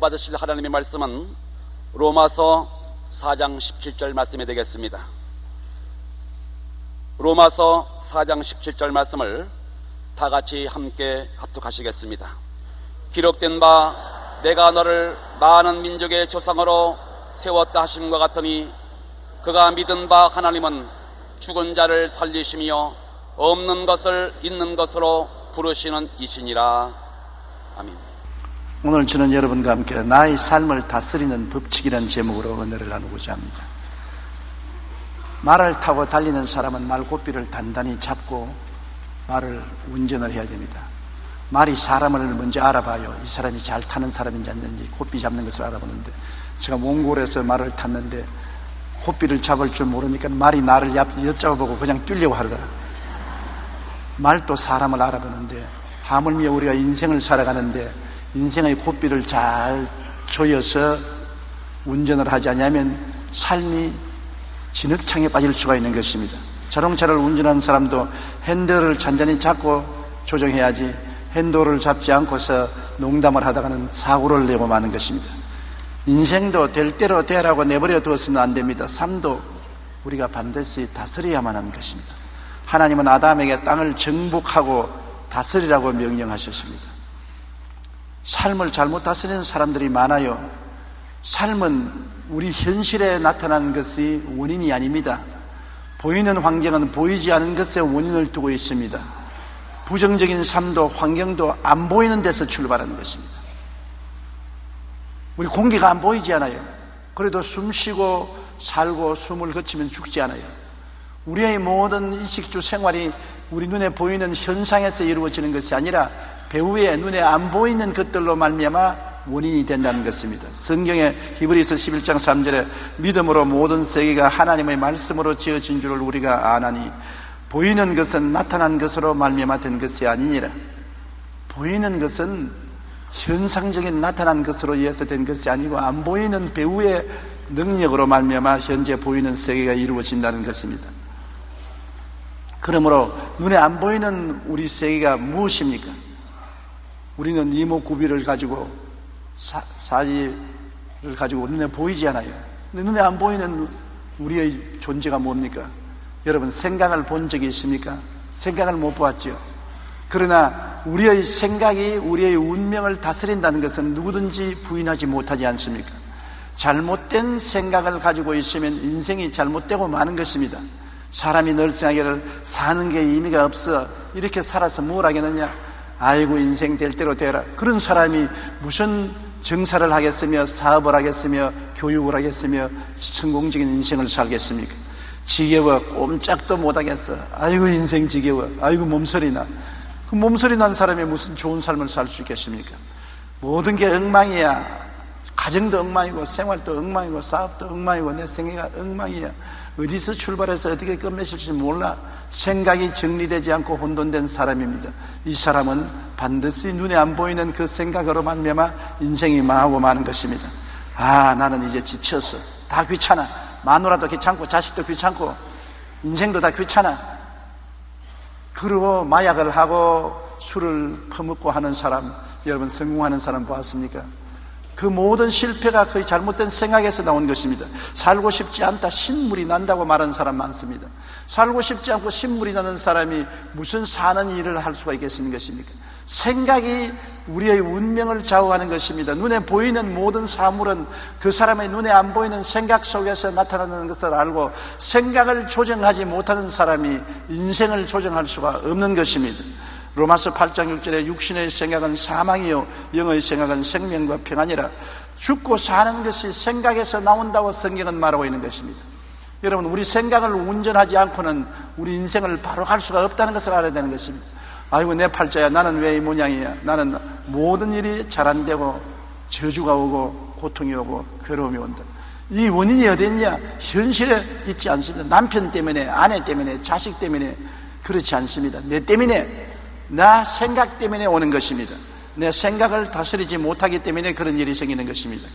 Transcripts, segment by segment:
받으실 하나님의 말씀은 로마서 4장 17절 말씀이 되겠습니다. 로마서 4장 17절 말씀을 다 같이 함께 합독하시겠습니다. 기록된 바 내가 너를 많은 민족의 조상으로 세웠다 하심과 같으니 그가 믿은 바 하나님은 죽은 자를 살리시며 없는 것을 있는 것으로 부르시는 이시니라. 아멘. 오늘 저는 여러분과 함께 나의 삶을 다스리는 법칙이라는 제목으로 은혜를 나누고자 합니다. 말을 타고 달리는 사람은 말고삐를 단단히 잡고 말을 운전을 해야 됩니다. 말이 사람을 먼저 알아봐요. 이 사람이 잘 타는 사람인지 아닌지 고삐 잡는 것을 알아보는데, 제가 몽골에서 말을 탔는데 고삐를 잡을 줄 모르니까 말이 나를 엿잡아보고 그냥 뛰려고 하더라. 말도 사람을 알아보는데, 하물며 우리가 인생을 살아가는데 인생의 고삐를 잘 조여서 운전을 하지 않으면 삶이 진흙창에 빠질 수가 있는 것입니다. 자동차를 운전하는 사람도 핸들을 잔잔히 잡고 조정해야지, 핸들을 잡지 않고서 농담을 하다가는 사고를 내고 마는 것입니다. 인생도 될 대로 되라고 내버려 두어서는 안 됩니다. 삶도 우리가 반드시 다스려야만 하는 것입니다. 하나님은 아담에게 땅을 정복하고 다스리라고 명령하셨습니다. 삶을 잘못 다스리는 사람들이 많아요. 삶은 우리 현실에 나타나는 것이 원인이 아닙니다. 보이는 환경은 보이지 않은 것에 원인을 두고 있습니다. 부정적인 삶도 환경도 안 보이는 데서 출발하는 것입니다. 우리 공기가 안 보이지 않아요. 그래도 숨 쉬고 살고 숨을 거치면 죽지 않아요. 우리의 모든 일식주 생활이 우리 눈에 보이는 현상에서 이루어지는 것이 아니라 배후에 눈에 안 보이는 것들로 말미암아 원인이 된다는 것입니다. 성경의 히브리서 11장 3절에 믿음으로 모든 세계가 하나님의 말씀으로 지어진 줄을 우리가 아나니 보이는 것은 나타난 것으로 말미암아 된 것이 아니니라. 보이는 것은 현상적인 나타난 것으로 인해서 된 것이 아니고 안 보이는 배후의 능력으로 말미암아 현재 보이는 세계가 이루어진다는 것입니다. 그러므로 눈에 안 보이는 우리 세계가 무엇입니까? 우리는 이목구비를 가지고 사지를 가지고 눈에 보이지 않아요. 눈에 안 보이는 우리의 존재가 뭡니까? 여러분, 생각을 본 적이 있습니까? 생각을 못 보았죠. 그러나 우리의 생각이 우리의 운명을 다스린다는 것은 누구든지 부인하지 못하지 않습니까? 잘못된 생각을 가지고 있으면 인생이 잘못되고 마는 것입니다. 사람이 늘 생각하기를 사는 게 의미가 없어, 이렇게 살아서 뭘 하겠느냐, 아이고 인생 될 대로 되라. 그런 사람이 무슨 정사를 하겠으며 사업을 하겠으며 교육을 하겠으며 성공적인 인생을 살겠습니까? 지겨워 꼼짝도 못하겠어, 아이고 인생 지겨워, 아이고 몸서리나. 그 몸서리 난 사람이 무슨 좋은 삶을 살 수 있겠습니까? 모든 게 엉망이야. 가정도 엉망이고 생활도 엉망이고 사업도 엉망이고 내 생애가 엉망이야. 어디서 출발해서 어떻게 끝맺을지 몰라. 생각이 정리되지 않고 혼돈된 사람입니다. 이 사람은 반드시 눈에 안 보이는 그 생각으로 말미암아 인생이 망하고 마는 것입니다. 아, 나는 이제 지쳤어, 다 귀찮아, 마누라도 귀찮고 자식도 귀찮고 인생도 다 귀찮아. 그리고 마약을 하고 술을 퍼먹고 하는 사람, 여러분 성공하는 사람 보았습니까? 그 모든 실패가 거의 잘못된 생각에서 나온 것입니다. 살고 싶지 않다, 신물이 난다고 말하는 사람 많습니다. 살고 싶지 않고 신물이 나는 사람이 무슨 사는 일을 할 수가 있겠습니까? 생각이 우리의 운명을 좌우하는 것입니다. 눈에 보이는 모든 사물은 그 사람의 눈에 안 보이는 생각 속에서 나타나는 것을 알고 생각을 조정하지 못하는 사람이 인생을 조정할 수가 없는 것입니다. 로마서 8장 6절에 육신의 생각은 사망이요 영의 생각은 생명과 평안이라. 죽고 사는 것이 생각에서 나온다고 성경은 말하고 있는 것입니다. 여러분, 우리 생각을 운전하지 않고는 우리 인생을 바로 갈 수가 없다는 것을 알아야 되는 것입니다. 아이고 내 팔자야, 나는 왜 이 모양이야, 나는 모든 일이 잘 안 되고 저주가 오고 고통이 오고 괴로움이 온다. 이 원인이 어디 있냐? 현실에 있지 않습니다. 남편 때문에, 아내 때문에, 자식 때문에 그렇지 않습니다. 내 때문에, 나 생각 때문에 오는 것입니다. 내 생각을 다스리지 못하기 때문에 그런 일이 생기는 것입니다.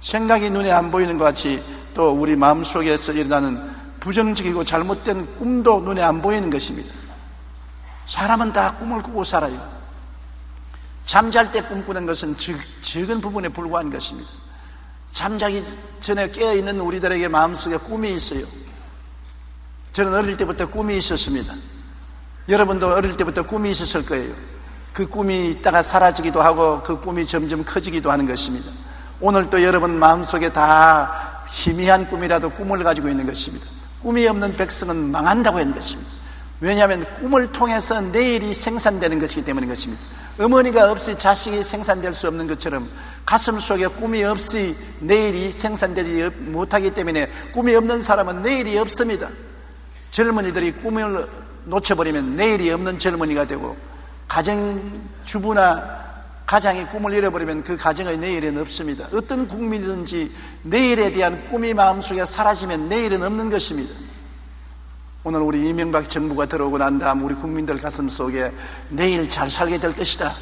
생각이 눈에 안 보이는 것 같이 또 우리 마음속에서 일어나는 부정적이고 잘못된 꿈도 눈에 안 보이는 것입니다. 사람은 다 꿈을 꾸고 살아요. 잠잘 때 꿈꾸는 것은 적은 부분에 불과한 것입니다. 잠자기 전에 깨어있는 우리들에게 마음속에 꿈이 있어요. 저는 어릴 때부터 꿈이 있었습니다. 여러분도 어릴 때부터 꿈이 있었을 거예요. 그 꿈이 있다가 사라지기도 하고 그 꿈이 점점 커지기도 하는 것입니다. 오늘 또 여러분 마음속에 다 희미한 꿈이라도 꿈을 가지고 있는 것입니다. 꿈이 없는 백성은 망한다고 하는 것입니다. 왜냐하면 꿈을 통해서 내일이 생산되는 것이기 때문인 것입니다. 어머니가 없이 자식이 생산될 수 없는 것처럼 가슴 속에 꿈이 없이 내일이 생산되지 못하기 때문에 꿈이 없는 사람은 내일이 없습니다. 젊은이들이 꿈을 놓쳐버리면 내일이 없는 젊은이가 되고, 가정주부나 가장이 꿈을 잃어버리면 그 가정의 내일은 없습니다. 어떤 국민이든지 내일에 대한 꿈이 마음속에 사라지면 내일은 없는 것입니다. 오늘 우리 이명박 정부가 들어오고 난 다음 우리 국민들 가슴 속에 내일 잘 살게 될 것이다,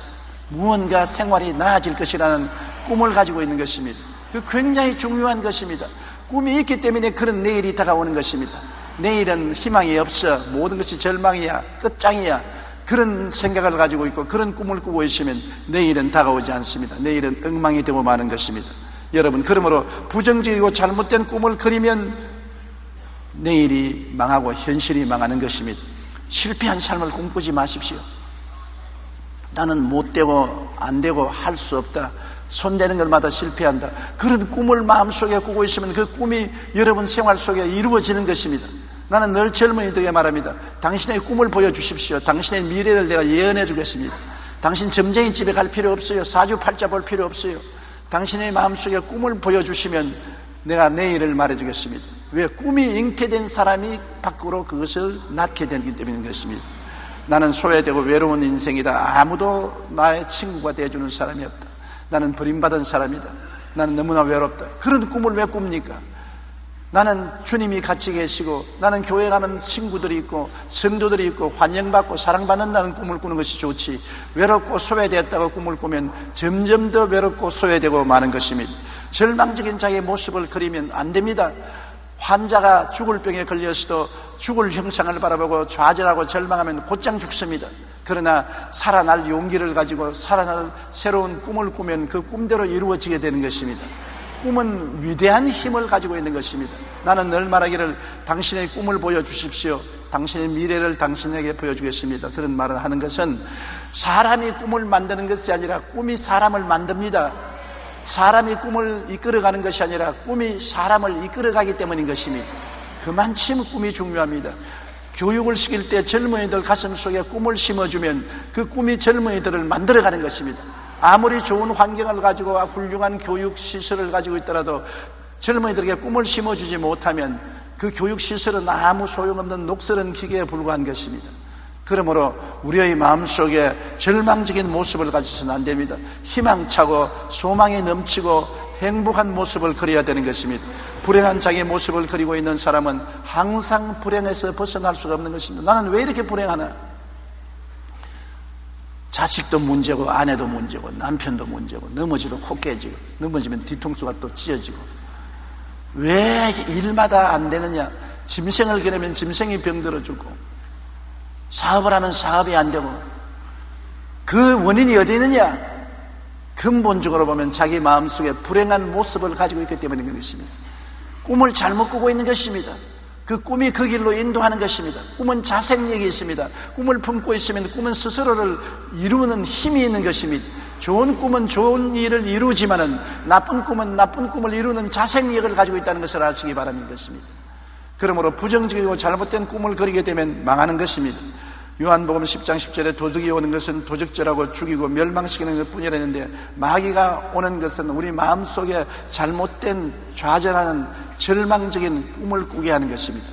무언가 생활이 나아질 것이라는 꿈을 가지고 있는 것입니다. 그 굉장히 중요한 것입니다. 꿈이 있기 때문에 그런 내일이 다가오는 것입니다. 내일은 희망이 없어, 모든 것이 절망이야, 끝장이야, 그런 생각을 가지고 있고 그런 꿈을 꾸고 있으면 내일은 다가오지 않습니다. 내일은 엉망이 되고 마는 것입니다. 여러분, 그러므로 부정적이고 잘못된 꿈을 그리면 내일이 망하고 현실이 망하는 것입니다. 실패한 삶을 꿈꾸지 마십시오. 나는 못되고 안되고 할 수 없다, 손대는 것마다 실패한다, 그런 꿈을 마음속에 꾸고 있으면 그 꿈이 여러분 생활 속에 이루어지는 것입니다. 나는 늘 젊은이들에게 말합니다. 당신의 꿈을 보여주십시오. 당신의 미래를 내가 예언해 주겠습니다. 당신 점쟁이 집에 갈 필요 없어요. 사주팔자 볼 필요 없어요. 당신의 마음속에 꿈을 보여주시면 내가 내일을 말해주겠습니다. 왜? 꿈이 잉태된 사람이 밖으로 그것을 낳게 되기 때문인 것입니다. 나는 소외되고 외로운 인생이다, 아무도 나의 친구가 되어주는 사람이 없다, 나는 버림받은 사람이다, 나는 너무나 외롭다, 그런 꿈을 왜 꿉니까? 나는 주님이 같이 계시고 나는 교회 가면 친구들이 있고 성도들이 있고 환영받고 사랑받는다는 꿈을 꾸는 것이 좋지, 외롭고 소외되었다고 꿈을 꾸면 점점 더 외롭고 소외되고 마는 것입니다. 절망적인 자기의 모습을 그리면 안 됩니다. 환자가 죽을 병에 걸렸어도 죽을 형상을 바라보고 좌절하고 절망하면 곧장 죽습니다. 그러나 살아날 용기를 가지고 살아날 새로운 꿈을 꾸면 그 꿈대로 이루어지게 되는 것입니다. 꿈은 위대한 힘을 가지고 있는 것입니다. 나는 늘 말하기를 당신의 꿈을 보여주십시오, 당신의 미래를 당신에게 보여주겠습니다. 그런 말을 하는 것은 사람이 꿈을 만드는 것이 아니라 꿈이 사람을 만듭니다. 사람이 꿈을 이끌어가는 것이 아니라 꿈이 사람을 이끌어가기 때문인 것입니다. 그만큼 꿈이 중요합니다. 교육을 시킬 때 젊은이들 가슴 속에 꿈을 심어주면 그 꿈이 젊은이들을 만들어가는 것입니다. 아무리 좋은 환경을 가지고 훌륭한 교육 시설을 가지고 있더라도 젊은이들에게 꿈을 심어주지 못하면 그 교육 시설은 아무 소용없는 녹슬은 기계에 불과한 것입니다. 그러므로 우리의 마음속에 절망적인 모습을 가지서는 안 됩니다. 희망차고 소망이 넘치고 행복한 모습을 그려야 되는 것입니다. 불행한 자기의 모습을 그리고 있는 사람은 항상 불행에서 벗어날 수가 없는 것입니다. 나는 왜 이렇게 불행하나? 자식도 문제고 아내도 문제고 남편도 문제고, 넘어지도 코 깨지고, 넘어지면 뒤통수가 또 찢어지고, 왜 일마다 안 되느냐? 짐승을 기르면 짐승이 병들어 죽고, 사업을 하면 사업이 안 되고, 그 원인이 어디 있느냐? 근본적으로 보면 자기 마음속에 불행한 모습을 가지고 있기 때문인 것입니다. 꿈을 잘못 꾸고 있는 것입니다. 그 꿈이 그 길로 인도하는 것입니다. 꿈은 자생력이 있습니다. 꿈을 품고 있으면 꿈은 스스로를 이루는 힘이 있는 것입니다. 좋은 꿈은 좋은 일을 이루지만은 나쁜 꿈은 나쁜 꿈을 이루는 자생력을 가지고 있다는 것을 아시기 바랍니다. 그러므로 부정적이고 잘못된 꿈을 그리게 되면 망하는 것입니다. 요한복음 10장 10절에 도적이 오는 것은 도적질하고 죽이고 멸망시키는 것뿐이라 했는데, 마귀가 오는 것은 우리 마음속에 잘못된 좌절하는 절망적인 꿈을 꾸게 하는 것입니다.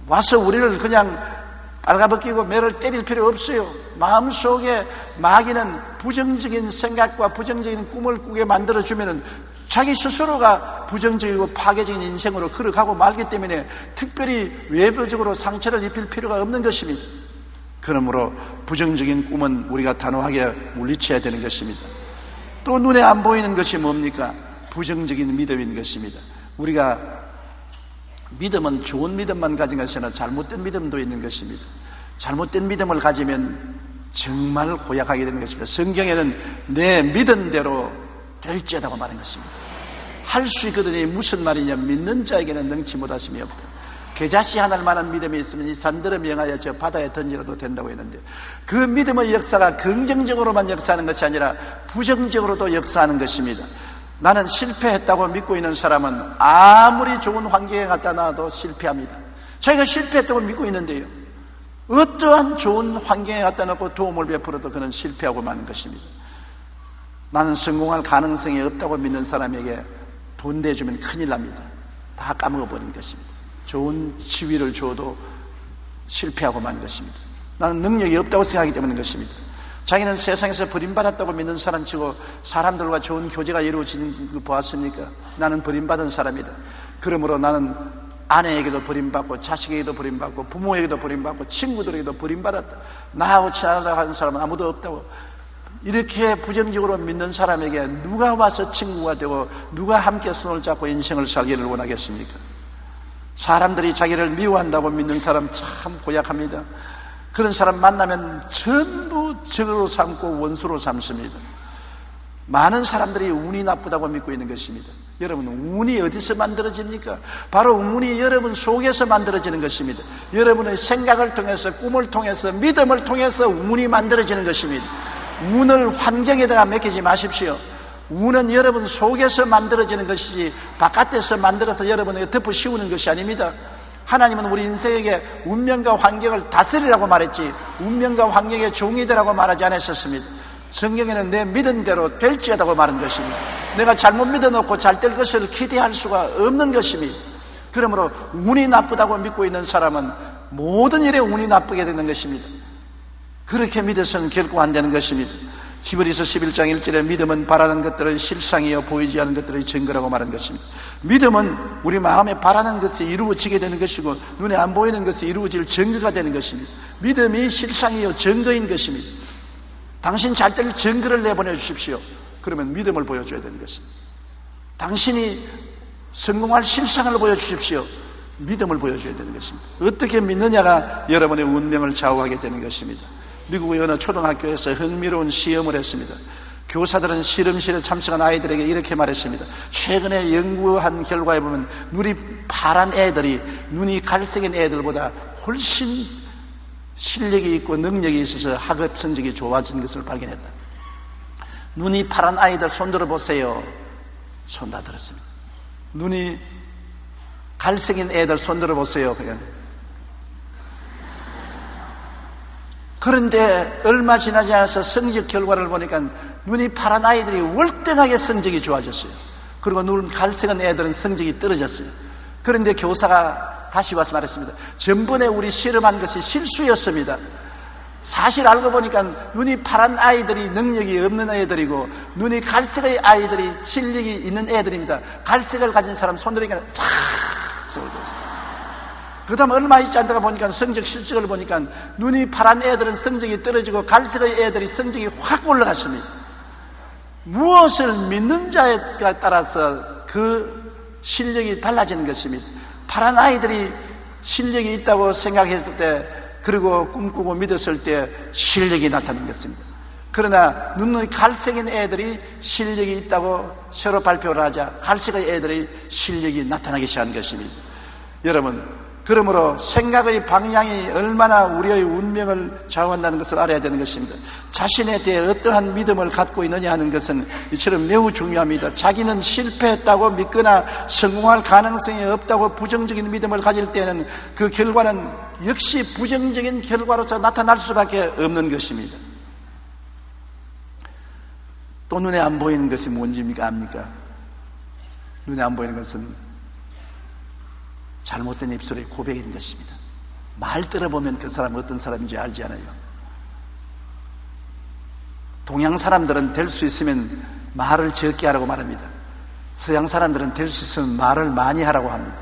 와서 우리를 그냥 빨가벗기고 매를 때릴 필요 없어요. 마음속에 마귀는 부정적인 생각과 부정적인 꿈을 꾸게 만들어주면 자기 스스로가 부정적이고 파괴적인 인생으로 걸어가고 말기 때문에 특별히 외부적으로 상처를 입힐 필요가 없는 것입니다. 그러므로 부정적인 꿈은 우리가 단호하게 물리쳐야 되는 것입니다. 또 눈에 안 보이는 것이 뭡니까? 부정적인 믿음인 것입니다. 우리가 믿음은 좋은 믿음만 가진 것이 아니라 잘못된 믿음도 있는 것입니다. 잘못된 믿음을 가지면 정말 고약하게 되는 것입니다. 성경에는 내 믿은 대로 될지어다고 말한 것입니다. 할 수 있거든요. 무슨 말이냐? 믿는 자에게는 능치 못하심이 없다. 겨자씨 하나만한 믿음이 있으면 이 산들을 명하여 저 바다에 던지려도 된다고 했는데, 그 믿음의 역사가 긍정적으로만 역사하는 것이 아니라 부정적으로도 역사하는 것입니다. 나는 실패했다고 믿고 있는 사람은 아무리 좋은 환경에 갖다 놔도 실패합니다. 자기가 실패했다고 믿고 있는데요, 어떠한 좋은 환경에 갖다 놓고 도움을 베풀어도 그는 실패하고 마는 것입니다. 나는 성공할 가능성이 없다고 믿는 사람에게 돈 대주면 큰일 납니다. 다 까먹어버리는 것입니다. 좋은 지위를 줘도 실패하고 마는 것입니다. 나는 능력이 없다고 생각하기 때문인 것입니다. 자기는 세상에서 버림받았다고 믿는 사람치고 사람들과 좋은 교제가 이루어지는 걸 보았습니까? 나는 버림받은 사람이다. 그러므로 나는 아내에게도 버림받고 자식에게도 버림받고 부모에게도 버림받고 친구들에게도 버림받았다. 나하고 친하다고 하는 사람은 아무도 없다고, 이렇게 부정적으로 믿는 사람에게 누가 와서 친구가 되고 누가 함께 손을 잡고 인생을 살기를 원하겠습니까? 사람들이 자기를 미워한다고 믿는 사람 참 고약합니다. 그런 사람 만나면 전부 적으로 삼고 원수로 삼습니다. 많은 사람들이 운이 나쁘다고 믿고 있는 것입니다. 여러분, 운이 어디서 만들어집니까? 바로 운이 여러분 속에서 만들어지는 것입니다. 여러분의 생각을 통해서, 꿈을 통해서, 믿음을 통해서 운이 만들어지는 것입니다. 운을 환경에다가 맡기지 마십시오. 운은 여러분 속에서 만들어지는 것이지 바깥에서 만들어서 여러분에게 덮어 씌우는 것이 아닙니다. 하나님은 우리 인생에게 운명과 환경을 다스리라고 말했지 운명과 환경의 종이 되라고 말하지 않았었습니다. 성경에는 내 믿은 대로 될지어다고 말한 것입니다. 내가 잘못 믿어놓고 잘 될 것을 기대할 수가 없는 것입니다. 그러므로 운이 나쁘다고 믿고 있는 사람은 모든 일에 운이 나쁘게 되는 것입니다. 그렇게 믿어서는 결코 안 되는 것입니다. 히브리서 11장 1절에 믿음은 바라는 것들의 실상이요 보이지 않는 것들의 증거라고 말한 것입니다. 믿음은 우리 마음에 바라는 것이 이루어지게 되는 것이고 눈에 안 보이는 것이 이루어질 증거가 되는 것입니다. 믿음이 실상이요 증거인 것입니다. 당신 잘 될 증거를 내보내 주십시오. 그러면 믿음을 보여줘야 되는 것입니다. 당신이 성공할 실상을 보여주십시오. 믿음을 보여줘야 되는 것입니다. 어떻게 믿느냐가 여러분의 운명을 좌우하게 되는 것입니다. 미국의 어느 초등학교에서 흥미로운 시험을 했습니다. 교사들은 실험실에 참석한 아이들에게 이렇게 말했습니다. 최근에 연구한 결과에 보면 눈이 파란 애들이 눈이 갈색인 애들보다 훨씬 실력이 있고 능력이 있어서 학업 성적이 좋아진 것을 발견했다. 눈이 파란 아이들 손 들어보세요. 손 다 들었습니다. 눈이 갈색인 애들 손 들어보세요. 그냥. 그런데 얼마 지나지 않아서 성적 결과를 보니까 눈이 파란 아이들이 월등하게 성적이 좋아졌어요. 그리고 눈 갈색인 애들은 성적이 떨어졌어요. 그런데 교사가 다시 와서 말했습니다. 전번에 우리 실험한 것이 실수였습니다. 사실 알고 보니까 눈이 파란 아이들이 능력이 없는 애들이고 눈이 갈색의 아이들이 실력이 있는 애들입니다. 갈색을 가진 사람 손들이니까 탁 세워져 있어요. 그 다음 얼마 있지 않다가 보니까 성적 실적을 보니까 눈이 파란 애들은 성적이 떨어지고 갈색의 애들이 성적이 확 올라갔습니다. 무엇을 믿는 자에 따라서 그 실력이 달라지는 것입니다. 파란 아이들이 실력이 있다고 생각했을 때 그리고 꿈꾸고 믿었을 때 실력이 나타나는 것입니다. 그러나 눈이 갈색인 애들이 실력이 있다고 새로 발표를 하자 갈색의 애들이 실력이 나타나기 시작한 것입니다. 여러분, 그러므로 생각의 방향이 얼마나 우리의 운명을 좌우한다는 것을 알아야 되는 것입니다. 자신에 대해 어떠한 믿음을 갖고 있느냐 하는 것은 이처럼 매우 중요합니다. 자기는 실패했다고 믿거나 성공할 가능성이 없다고 부정적인 믿음을 가질 때는 그 결과는 역시 부정적인 결과로서 나타날 수밖에 없는 것입니다. 또 눈에 안 보이는 것이 뭔지입니까? 압니까? 눈에 안 보이는 것은 잘못된 입술의 고백인 것입니다. 말 들어보면 그 사람은 어떤 사람인지 알지 않아요. 동양 사람들은 될 수 있으면 말을 적게 하라고 말합니다. 서양 사람들은 될 수 있으면 말을 많이 하라고 합니다.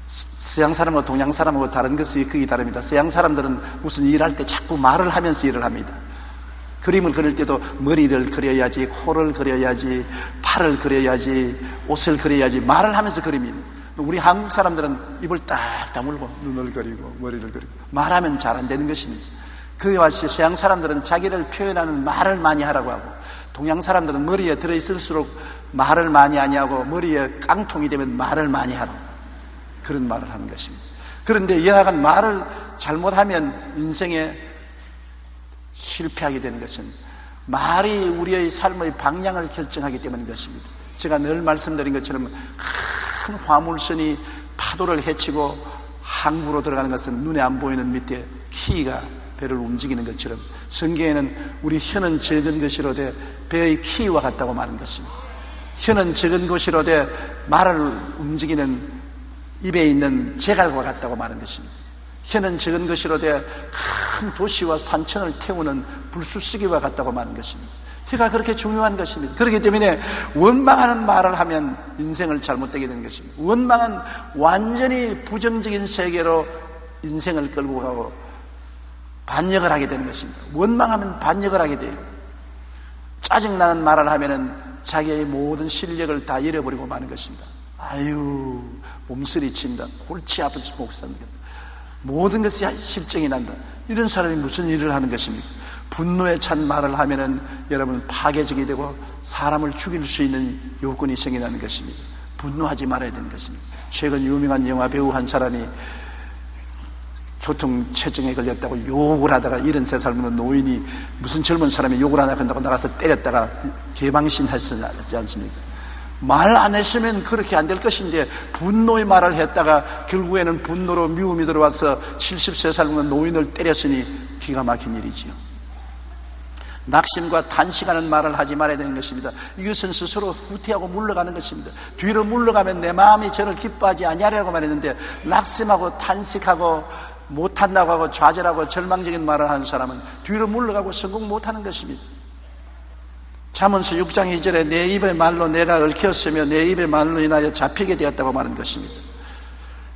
서양 사람하고 동양 사람하고 다른 것이 크게 다릅니다. 서양 사람들은 무슨 일할 때 자꾸 말을 하면서 일을 합니다. 그림을 그릴 때도 머리를 그려야지, 코를 그려야지, 팔을 그려야지, 옷을 그려야지 말을 하면서 그립니다. 우리 한국 사람들은 입을 딱 다물고 눈을 그리고 머리를 그리고 말하면 잘 안 되는 것입니다. 그와 같이 서양 사람들은 자기를 표현하는 말을 많이 하라고 하고, 동양 사람들은 머리에 들어있을수록 말을 많이 하냐고, 머리에 깡통이 되면 말을 많이 하라고, 그런 말을 하는 것입니다. 그런데 여하간 말을 잘못하면 인생에 실패하게 되는 것은 말이 우리의 삶의 방향을 결정하기 때문인 것입니다. 제가 늘 말씀드린 것처럼 큰 화물선이 파도를 헤치고 항구로 들어가는 것은 눈에 안 보이는 밑에 키가 배를 움직이는 것처럼, 성경에는 우리 혀는 적은 것이로되 배의 키와 같다고 말하는 것입니다. 혀는 적은 것이로되 말을 움직이는 입에 있는 제갈과 같다고 말하는 것입니다. 혀는 적은 것이로되 큰 도시와 산천을 태우는 불쑤시개와 같다고 말하는 것입니다. 혀가 그렇게 중요한 것입니다. 그렇기 때문에 원망하는 말을 하면 인생을 잘못되게 되는 것입니다. 원망은 완전히 부정적인 세계로 인생을 끌고 가고 반역을 하게 되는 것입니다. 원망하면 반역을 하게 돼요. 짜증나는 말을 하면은 자기의 모든 실력을 다 잃어버리고 마는 것입니다. 아유, 몸서리 친다, 골치 아파서 못 삽니다, 모든 것이 실정이 난다, 이런 사람이 무슨 일을 하는 것입니까? 분노에 찬 말을 하면은 여러분 파괴적이 되고 사람을 죽일 수 있는 요건이 생겨나는 것입니다. 분노하지 말아야 되는 것입니다. 최근 유명한 영화 배우 한 사람이 교통체증에 걸렸다고 욕을 하다가 73살 먹는 노인이 무슨 젊은 사람이 욕을 하나 한다고 나가서 때렸다가 개방신했지 않습니까? 말 안 했으면 그렇게 안 될 것인데 분노의 말을 했다가 결국에는 분노로 미움이 들어와서 73살 먹는 노인을 때렸으니 기가 막힌 일이지요. 낙심과 탄식하는 말을 하지 말아야 되는 것입니다. 이것은 스스로 후퇴하고 물러가는 것입니다. 뒤로 물러가면 내 마음이 저를 기뻐하지 아니하리라고 말했는데, 낙심하고 탄식하고 못한다고 하고 좌절하고 절망적인 말을 하는 사람은 뒤로 물러가고 성공 못하는 것입니다. 잠언서 6장 2절에 내 입의 말로 내가 얽혔으며 내 입의 말로 인하여 잡히게 되었다고 말하는 것입니다.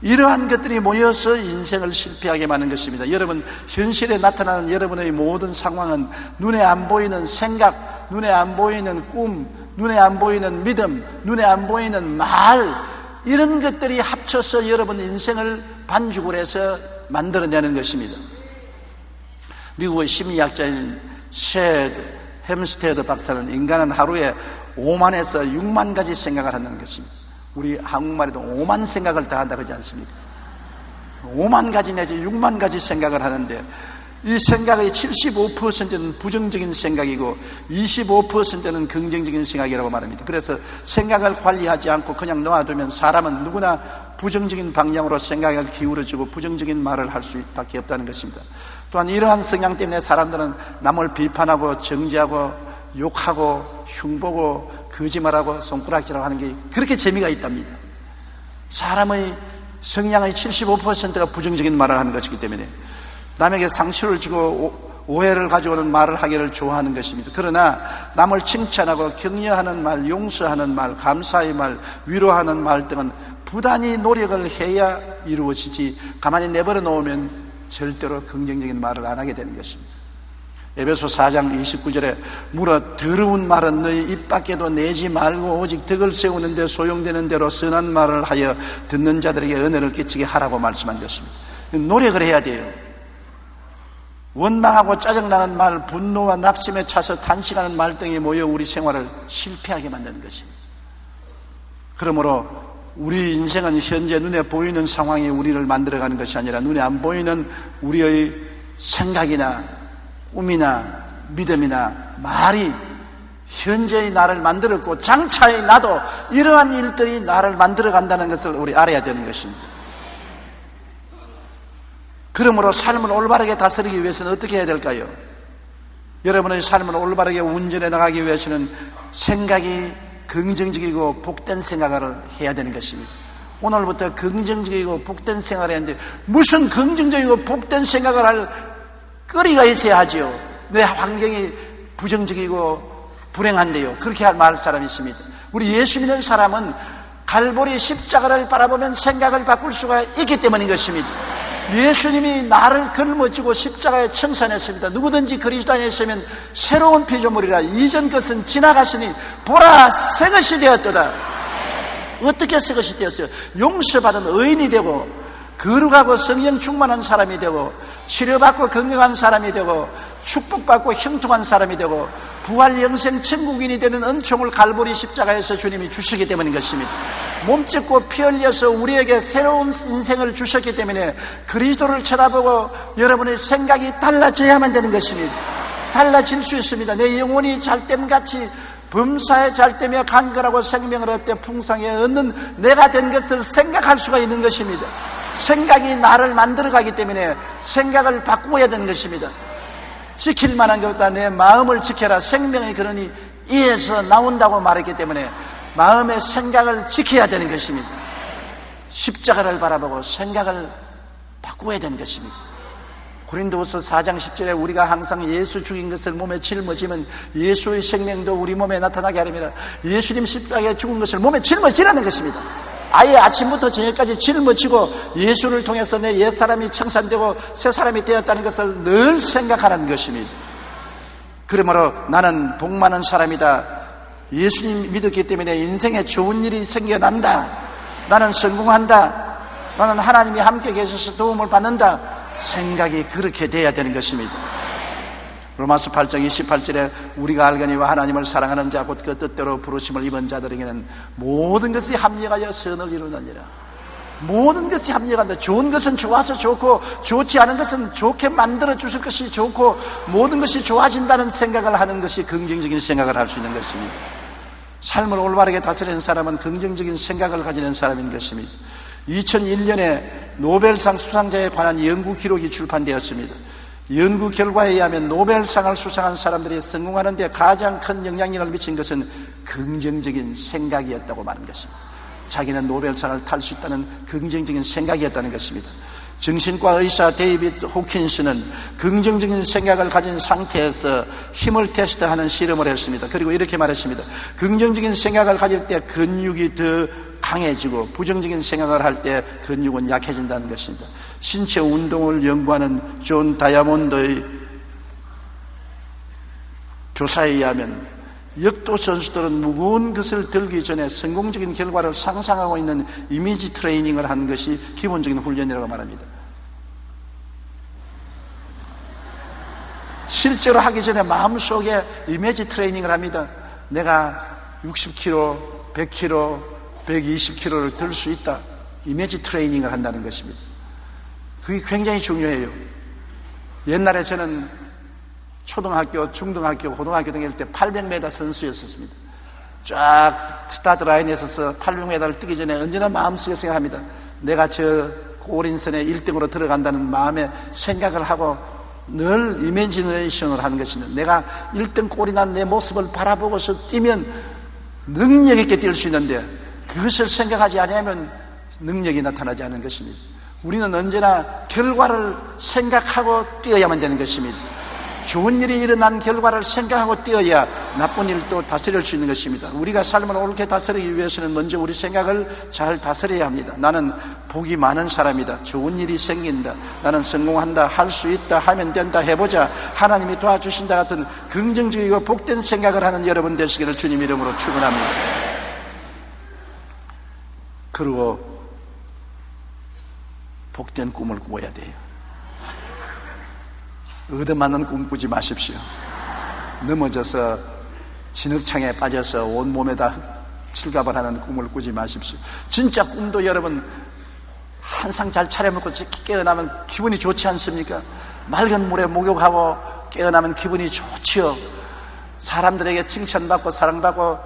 이러한 것들이 모여서 인생을 실패하게 만든 것입니다. 여러분, 현실에 나타나는 여러분의 모든 상황은 눈에 안 보이는 생각, 눈에 안 보이는 꿈, 눈에 안 보이는 믿음, 눈에 안 보이는 말, 이런 것들이 합쳐서 여러분 인생을 반죽을 해서 만들어내는 것입니다. 미국의 심리학자인 셰드 햄스테드 박사는 인간은 하루에 5만에서 6만 가지 생각을 한다는 것입니다. 우리 한국말에도 5만 생각을 다 한다고 하지 않습니까? 5만 가지 내지 6만 가지 생각을 하는데, 이 생각의 75%는 부정적인 생각이고 25%는 긍정적인 생각이라고 말합니다. 그래서 생각을 관리하지 않고 그냥 놓아두면 사람은 누구나 부정적인 방향으로 생각을 기울여주고 부정적인 말을 할 수밖에 없다는 것입니다. 또한 이러한 성향 때문에 사람들은 남을 비판하고 정죄하고 욕하고 흉보고 거짓말하고 손가락질하고 하는 게 그렇게 재미가 있답니다. 사람의 성향의 75%가 부정적인 말을 하는 것이기 때문에 남에게 상처를 주고 오해를 가져오는 말을 하기를 좋아하는 것입니다. 그러나 남을 칭찬하고 격려하는 말, 용서하는 말, 감사의 말, 위로하는 말 등은 부단히 노력을 해야 이루어지지, 가만히 내버려 놓으면 절대로 긍정적인 말을 안 하게 되는 것입니다. 에베소 4장 29절에 물어 더러운 말은 너희 입 밖에도 내지 말고 오직 덕을 세우는 데 소용되는 대로 선한 말을 하여 듣는 자들에게 은혜를 끼치게 하라고 말씀한 것입니다. 노력을 해야 돼요. 원망하고 짜증나는 말, 분노와 낙심에 차서 탄식하는 말 등이 모여 우리 생활을 실패하게 만드는 것입니다. 그러므로 우리 인생은 현재 눈에 보이는 상황이 우리를 만들어가는 것이 아니라 눈에 안 보이는 우리의 생각이나 꿈이나 믿음이나 말이 현재의 나를 만들었고 장차의 나도 이러한 일들이 나를 만들어간다는 것을 우리 알아야 되는 것입니다. 그러므로 삶을 올바르게 다스리기 위해서는 어떻게 해야 될까요? 여러분의 삶을 올바르게 운전해 나가기 위해서는 생각이 긍정적이고 복된 생각을 해야 되는 것입니다. 오늘부터 긍정적이고 복된 생각을 했는데 무슨 긍정적이고 복된 생각을 할 거리가 있어야 하지요. 내 환경이 부정적이고 불행한데요, 그렇게 말 사람이 있습니다. 우리 예수 믿는 사람은 갈보리 십자가를 바라보면 생각을 바꿀 수가 있기 때문인 것입니다. 예수님이 나를 걸머쥐고 십자가에 청산했습니다. 누구든지 그리스도 안에 있으면 새로운 피조물이라, 이전 것은 지나갔으니 보라 새 것이 되었도다. 어떻게 새 것이 되었어요? 용서받은 의인이 되고 거룩하고 성령 충만한 사람이 되고 치료받고 건강한 사람이 되고 축복받고 형통한 사람이 되고 부활 영생 천국인이 되는 은총을 갈보리 십자가에서 주님이 주시기 때문인 것입니다. 몸짓고 피 흘려서 우리에게 새로운 인생을 주셨기 때문에 그리스도를 쳐다보고 여러분의 생각이 달라져야만 되는 것입니다. 달라질 수 있습니다. 내 영혼이 잘됨같이 범사에 잘되며 강건하고 생명을 얻되 풍성히 얻는 내가 된 것을 생각할 수가 있는 것입니다. 생각이 나를 만들어가기 때문에 생각을 바꾸어야 되는 것입니다. 지킬 만한 것보다 내 마음을 지켜라. 생명이 그러니 이에서 나온다고 말했기 때문에 마음의 생각을 지켜야 되는 것입니다. 십자가를 바라보고 생각을 바꾸어야 되는 것입니다. 고린도후서 4장 10절에 우리가 항상 예수 죽인 것을 몸에 짊어지면 예수의 생명도 우리 몸에 나타나게 하려면 예수님 십자가에 죽은 것을 몸에 짊어지라는 것입니다. 아예 아침부터 저녁까지 짊어지고 예수를 통해서 내 옛사람이 청산되고 새사람이 되었다는 것을 늘 생각하라는 것입니다. 그러므로 나는 복 많은 사람이다. 예수님 믿었기 때문에 인생에 좋은 일이 생겨난다. 나는 성공한다. 나는 하나님이 함께 계셔서 도움을 받는다. 생각이 그렇게 돼야 되는 것입니다. 로마서 8장 28절에 우리가 알거니와 하나님을 사랑하는 자 곧 그 뜻대로 부르심을 입은 자들에게는 모든 것이 합력하여 선을 이루느니라. 모든 것이 합력한다. 좋은 것은 좋아서 좋고 좋지 않은 것은 좋게 만들어 주실 것이 좋고 모든 것이 좋아진다는 생각을 하는 것이 긍정적인 생각을 할 수 있는 것입니다. 삶을 올바르게 다스리는 사람은 긍정적인 생각을 가지는 사람인 것입니다. 2001년에 노벨상 수상자에 관한 연구 기록이 출판되었습니다. 연구 결과에 의하면 노벨상을 수상한 사람들이 성공하는 데 가장 큰 영향력을 미친 것은 긍정적인 생각이었다고 말한 것입니다. 자기는 노벨상을 탈 수 있다는 긍정적인 생각이었다는 것입니다. 정신과 의사 데이비드 호킨스는 긍정적인 생각을 가진 상태에서 힘을 테스트하는 실험을 했습니다. 그리고 이렇게 말했습니다. 긍정적인 생각을 가질 때 근육이 더 강해지고 부정적인 생각을 할 때 근육은 약해진다는 것입니다. 신체 운동을 연구하는 존 다이아몬드의 조사에 의하면 역도 선수들은 무거운 것을 들기 전에 성공적인 결과를 상상하고 있는 이미지 트레이닝을 하는 것이 기본적인 훈련이라고 말합니다. 실제로 하기 전에 마음속에 이미지 트레이닝을 합니다. 내가 60kg, 100kg, 120kg를 들 수 있다. 이미지 트레이닝을 한다는 것입니다. 그게 굉장히 중요해요. 옛날에 저는 초등학교, 중등학교, 고등학교 등일 때 800m 선수였었습니다. 쫙 스타트 라인에 서서 800m를 뛰기 전에 언제나 마음속에 생각합니다. 내가 저 골인선에 1등으로 들어간다는 마음의 생각을 하고 늘 이미지네이션을 하는 것입니다. 내가 1등 골이 난 내 모습을 바라보고서 뛰면 능력 있게 뛸 수 있는데 그것을 생각하지 않으면 능력이 나타나지 않는 것입니다. 우리는 언제나 결과를 생각하고 뛰어야만 되는 것입니다. 좋은 일이 일어난 결과를 생각하고 뛰어야 나쁜 일도 다스릴 수 있는 것입니다. 우리가 삶을 옳게 다스리기 위해서는 먼저 우리 생각을 잘 다스려야 합니다. 나는 복이 많은 사람이다. 좋은 일이 생긴다. 나는 성공한다. 할 수 있다. 하면 된다. 해보자. 하나님이 도와주신다 같은 긍정적이고 복된 생각을 하는 여러분 되시기를 주님 이름으로 축원합니다. 그리고 복된 꿈을 꾸어야 돼요. 얻어맞는 꿈 꾸지 마십시오. 넘어져서 진흙창에 빠져서 온몸에다 칠갑을 하는 꿈을 꾸지 마십시오. 진짜 꿈도 여러분 한상 잘 차려먹고 깨어나면 기분이 좋지 않습니까? 맑은 물에 목욕하고 깨어나면 기분이 좋지요. 사람들에게 칭찬받고 사랑받고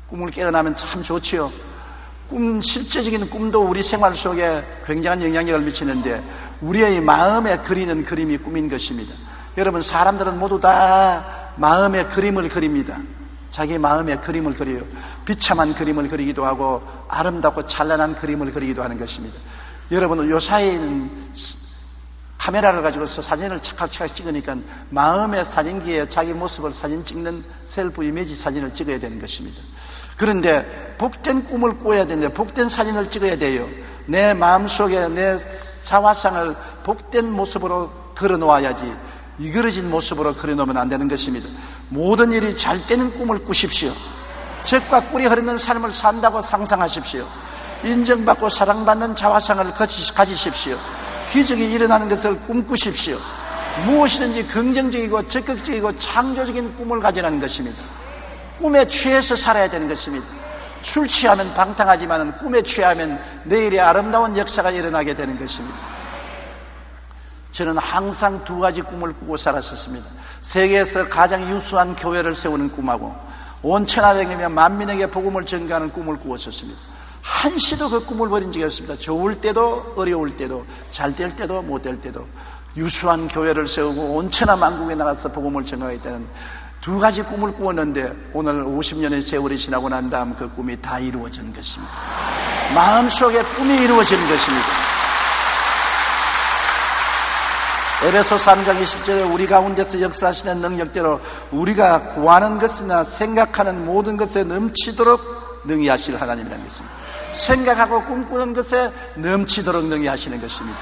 꿈을 깨어나면 참 좋지요. 실제적인 꿈도 우리 생활 속에 굉장한 영향력을 미치는데 우리의 마음에 그리는 그림이 꿈인 것입니다. 여러분, 사람들은 모두 다 마음의 그림을 그립니다. 자기 마음의 그림을 그려요. 비참한 그림을 그리기도 하고 아름답고 찬란한 그림을 그리기도 하는 것입니다. 여러분, 요 사이에는 카메라를 가지고서 사진을 찰칵찰칵 찍으니까 마음의 사진기에 자기 모습을 사진 찍는 셀프 이미지 사진을 찍어야 되는 것입니다. 그런데 복된 꿈을 꾸어야 되는데 복된 사진을 찍어야 돼요. 내 마음속에 내 자화상을 복된 모습으로 걸어놓아야지 이그러진 모습으로 그려놓으면 안 되는 것입니다. 모든 일이 잘 되는 꿈을 꾸십시오. 적과 꿀이 흐르는 삶을 산다고 상상하십시오. 인정받고 사랑받는 자화상을 가지십시오. 기적이 일어나는 것을 꿈꾸십시오. 무엇이든지 긍정적이고 적극적이고 창조적인 꿈을 가지라는 것입니다. 꿈에 취해서 살아야 되는 것입니다. 술 취하면 방탕하지만 꿈에 취하면 내일의 아름다운 역사가 일어나게 되는 것입니다. 저는 항상 두 가지 꿈을 꾸고 살았었습니다. 세계에서 가장 유수한 교회를 세우는 꿈하고 온 천하장이며 만민에게 복음을 전가하는 꿈을 꾸었었습니다. 한시도 그 꿈을 버린 적이 없습니다. 좋을 때도 어려울 때도 잘 될 때도 못 될 때도 유수한 교회를 세우고 온 천하 만국에 나가서 복음을 전가하겠다는 두 가지 꿈을 꾸었는데 오늘 50년의 세월이 지나고 난 다음 그 꿈이 다 이루어진 것입니다. 마음속에 꿈이 이루어지는 것입니다. 에베소 3장 20절에 우리 가운데서 역사하시는 능력대로 우리가 구하는 것이나 생각하는 모든 것에 넘치도록 능히 하실 하나님이라는 것입니다. 생각하고 꿈꾸는 것에 넘치도록 능히 하시는 것입니다.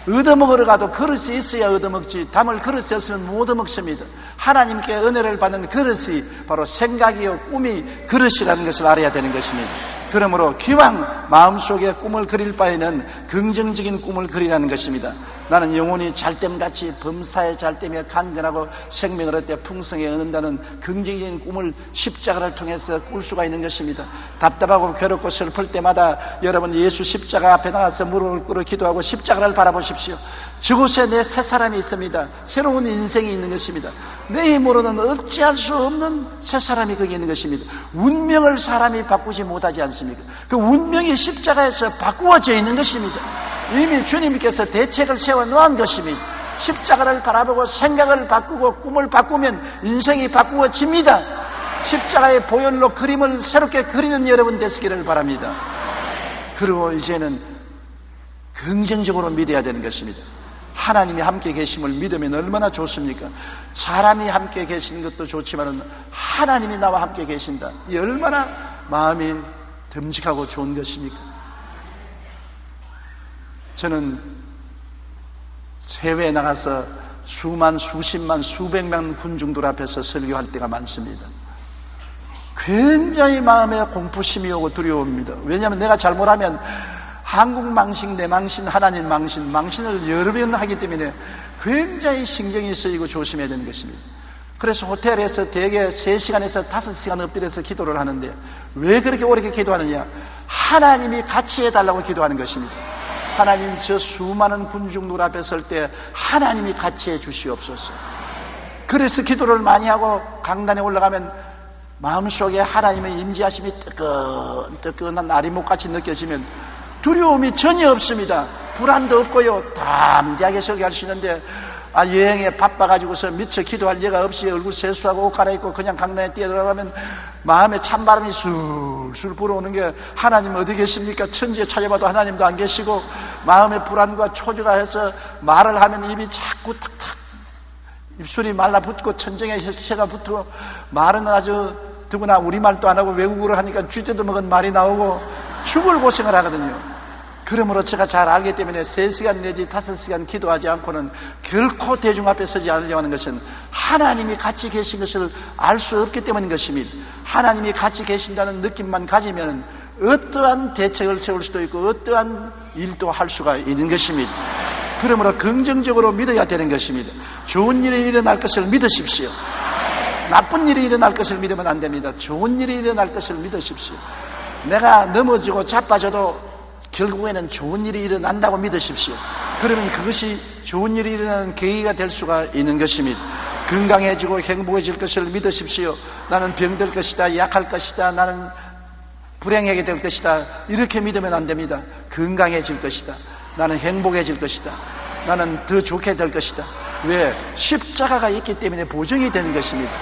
얻어먹으러 가도 그릇이 있어야 얻어먹지 담을 그릇이 없으면 못 얻어먹습니다. 하나님께 은혜를 받는 그릇이 바로 생각이요 꿈이 그릇이라는 것을 알아야 되는 것입니다. 그러므로 기왕 마음속에 꿈을 그릴 바에는 긍정적인 꿈을 그리라는 것입니다. 나는 영혼이 잘됨같이 범사에 잘되며 강건하고 생명을 얻되 풍성에 얻는다는 긍정적인 꿈을 십자가를 통해서 꿀 수가 있는 것입니다. 답답하고 괴롭고 슬플 때마다 여러분 예수 십자가 앞에 나가서 무릎을 꿇어 기도하고 십자가를 바라보십시오. 저곳에 내 새 사람이 있습니다. 새로운 인생이 있는 것입니다. 내 힘으로는 어찌할 수 없는 새 사람이 거기 있는 것입니다. 운명을 사람이 바꾸지 못하지 않습니까? 그 운명이 십자가에서 바꾸어져 있는 것입니다. 이미 주님께서 대책을 세워놓은 것입니다. 십자가를 바라보고 생각을 바꾸고 꿈을 바꾸면 인생이 바꾸어집니다. 십자가의 보혈로 그림을 새롭게 그리는 여러분 되시기를 바랍니다. 그리고 이제는 긍정적으로 믿어야 되는 것입니다. 하나님이 함께 계심을 믿으면 얼마나 좋습니까? 사람이 함께 계시는 것도 좋지만 하나님이 나와 함께 계신다. 이 얼마나 마음이 듬직하고 좋은 것입니까? 저는 해외에 나가서 수만, 수십만, 수백만 군중들 앞에서 설교할 때가 많습니다. 굉장히 마음에 공포심이 오고 두려움입니다. 왜냐하면 내가 잘못하면 한국 망신, 내 망신, 하나님 망신, 망신을 여러 번 하기 때문에 굉장히 신경이 쓰이고 조심해야 되는 것입니다. 그래서 호텔에서 대개 3시간에서 5시간 엎드려서 기도를 하는데 왜 그렇게 오래 기도하느냐? 하나님이 같이 해달라고 기도하는 것입니다. 하나님, 저 수많은 군중들 앞에 설 때 하나님이 같이 해 주시옵소서. 그래서 기도를 많이 하고 강단에 올라가면 마음속에 하나님의 임재하심이 뜨끈뜨끈한 아리목같이 느껴지면 두려움이 전혀 없습니다. 불안도 없고요, 담대하게 설교할 수 있는데 여행에 바빠가지고서 미처 기도할 여가 없이 얼굴 세수하고 옷 갈아입고 그냥 강단에 뛰어들어가면 마음에 찬바람이 술술 불어오는 게 하나님 어디 계십니까? 천지에 찾아봐도 하나님도 안 계시고 마음의 불안과 초조가 해서 말을 하면 입이 자꾸 탁탁 입술이 말라붙고 천정에 새가 붙고 말은 아주 더구나 우리말도 안 하고 외국어로 하니까 쥐떼도 먹은 말이 나오고 죽을 고생을 하거든요. 그러므로 제가 잘 알기 때문에 3시간 내지 5시간 기도하지 않고는 결코 대중 앞에 서지 않으려고 하는 것은 하나님이 같이 계신 것을 알 수 없기 때문인 것입니다. 하나님이 같이 계신다는 느낌만 가지면 어떠한 대책을 세울 수도 있고 어떠한 일도 할 수가 있는 것입니다. 그러므로 긍정적으로 믿어야 되는 것입니다. 좋은 일이 일어날 것을 믿으십시오. 나쁜 일이 일어날 것을 믿으면 안 됩니다. 좋은 일이 일어날 것을 믿으십시오. 내가 넘어지고 자빠져도 결국에는 좋은 일이 일어난다고 믿으십시오. 그러면 그것이 좋은 일이 일어나는 계기가 될 수가 있는 것입니다. 건강해지고 행복해질 것을 믿으십시오. 나는 병들 것이다, 약할 것이다, 나는 불행하게 될 것이다, 이렇게 믿으면 안 됩니다. 건강해질 것이다, 나는 행복해질 것이다, 나는 더 좋게 될 것이다. 왜? 십자가가 있기 때문에 보증이 되는 것입니다.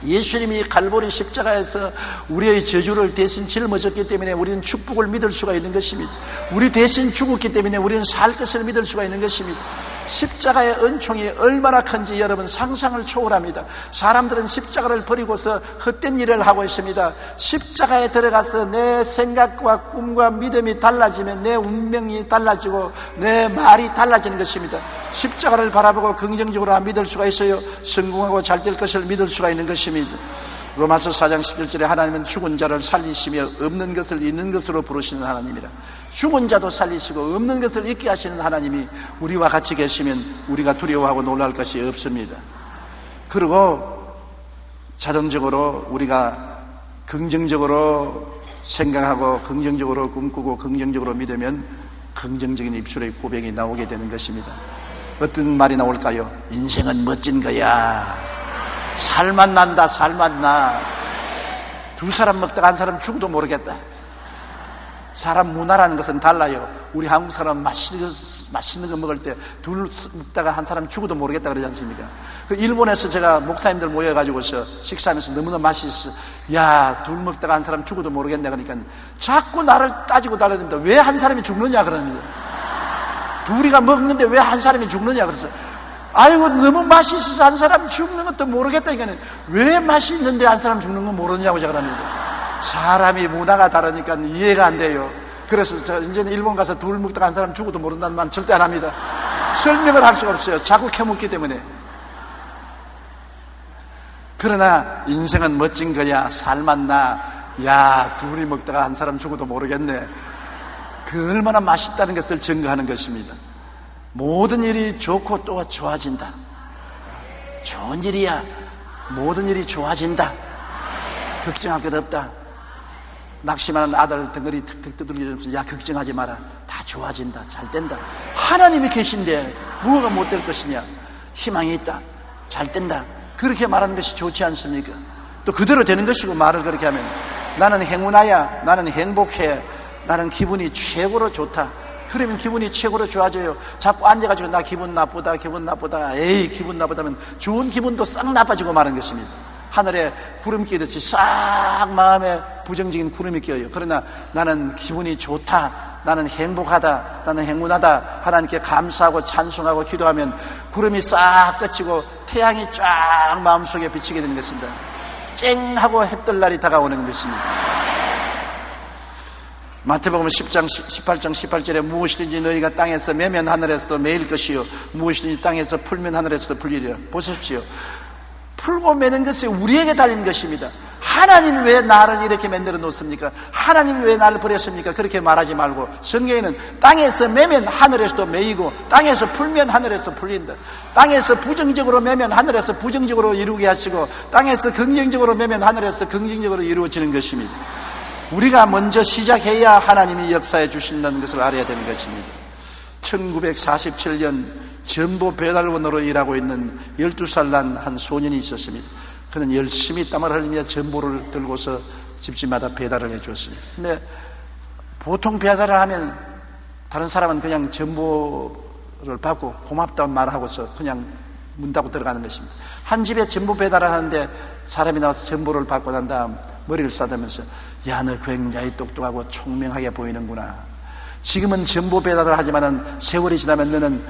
예수님이 갈보리 십자가에서 우리의 저주를 대신 짊어졌기 때문에 우리는 축복을 믿을 수가 있는 것입니다. 우리 대신 죽었기 때문에 우리는 살 것을 믿을 수가 있는 것입니다. 십자가의 은총이 얼마나 큰지 여러분 상상을 초월합니다. 사람들은 십자가를 버리고서 헛된 일을 하고 있습니다. 십자가에 들어가서 내 생각과 꿈과 믿음이 달라지면 내 운명이 달라지고 내 말이 달라지는 것입니다. 십자가를 바라보고 긍정적으로 믿을 수가 있어요. 성공하고 잘 될 것을 믿을 수가 있는 것입니다. 로마서 4장 11절에 하나님은 죽은 자를 살리시며 없는 것을 있는 것으로 부르시는 하나님이라. 죽은 자도 살리시고 없는 것을 있게 하시는 하나님이 우리와 같이 계시면 우리가 두려워하고 놀랄 것이 없습니다. 그리고 자동적으로 우리가 긍정적으로 생각하고 긍정적으로 꿈꾸고 긍정적으로 믿으면 긍정적인 입술의 고백이 나오게 되는 것입니다. 어떤 말이 나올까요? 인생은 멋진 거야. 살맛 난다. 살맛 나. 두 사람 먹다가 한 사람 죽어도 모르겠다. 사람 문화라는 것은 달라요. 우리 한국 사람은 맛있는 거 먹을 때 둘 먹다가 한 사람 죽어도 모르겠다 그러지 않습니까? 그 일본에서 제가 목사님들 모여가지고서 식사하면서 너무나 맛있어. 야, 둘 먹다가 한 사람 죽어도 모르겠네. 그러니까 자꾸 나를 따지고 달라듭니다. 왜 한 사람이 죽느냐 그럽니다. 둘이가 먹는데 왜 한 사람이 죽느냐 그래서 아이고 너무 맛이 있어서 한 사람 죽는 것도 모르겠다. 이거는 왜 맛이 있는데 한 사람 죽는 건 모르냐고 제가 합니다. 사람이 문화가 다르니까 이해가 안 돼요. 그래서 저 이제는 일본 가서 둘 먹다가 한 사람 죽어도 모른다는 말 절대 안 합니다. 설명을 할 수가 없어요. 자꾸 캐묻기 때문에. 그러나 인생은 멋진 거야. 살맛 나. 야, 둘이 먹다가 한 사람 죽어도 모르겠네. 그 얼마나 맛있다는 것을 증거하는 것입니다. 모든 일이 좋고 또 좋아진다. 좋은 일이야. 모든 일이 좋아진다. 걱정할 것 없다. 낙심하는 아들 덩어리 턱턱 두들겨주면서 야, 걱정하지 마라. 다 좋아진다. 잘 된다. 하나님이 계신데 무엇가 못 될 것이냐. 희망이 있다. 잘 된다. 그렇게 말하는 것이 좋지 않습니까? 또 그대로 되는 것이고 말을 그렇게 하면 나는 행운아야. 나는 행복해. 나는 기분이 최고로 좋다. 그러면 기분이 최고로 좋아져요. 자꾸 앉아가지고 나 기분 나쁘다. 에이, 기분 나쁘다면 좋은 기분도 싹 나빠지고 마는 것입니다. 하늘에 구름 끼듯이 싹 마음에 부정적인 구름이 끼어요. 그러나 나는 기분이 좋다. 나는 행복하다. 나는 행운하다. 하나님께 감사하고 찬송하고 기도하면 구름이 싹 그치고 태양이 쫙 마음속에 비치게 되는 것입니다. 쨍하고 해뜰 날이 다가오는 것입니다. 마태복음 10장 18장 18절에 무엇이든지 너희가 땅에서 매면 하늘에서도 매일 것이요 무엇이든지 땅에서 풀면 하늘에서도 풀리리라. 보십시오. 풀고 매는 것이 우리에게 달린 것입니다. 하나님 왜 나를 이렇게 만들어 놓습니까? 하나님 왜 나를 버렸습니까? 그렇게 말하지 말고 성경에는 땅에서 매면 하늘에서도 매이고 땅에서 풀면 하늘에서도 풀린다. 땅에서 부정적으로 매면 하늘에서 부정적으로 이루게 하시고 땅에서 긍정적으로 매면 하늘에서 긍정적으로 이루어지는 것입니다. 우리가 먼저 시작해야 하나님이 역사해 주신다는 것을 알아야 되는 것입니다. 1947년 전보 배달원으로 일하고 있는 12살 난 한 소년이 있었습니다. 그는 열심히 땀을 흘리며 전보를 들고서 집집마다 배달을 해 주었습니다. 근데 보통 배달을 하면 다른 사람은 그냥 전보를 받고 고맙다는 말을 하고서 그냥 문 닫고 들어가는 것입니다. 한 집에 전보 배달을 하는데 사람이 나와서 전보를 받고 난 다음 머리를 싸다면서 야, 너 굉장히 똑똑하고 총명하게 보이는구나. 지금은 전보 배달을 하지만은 세월이 지나면 너는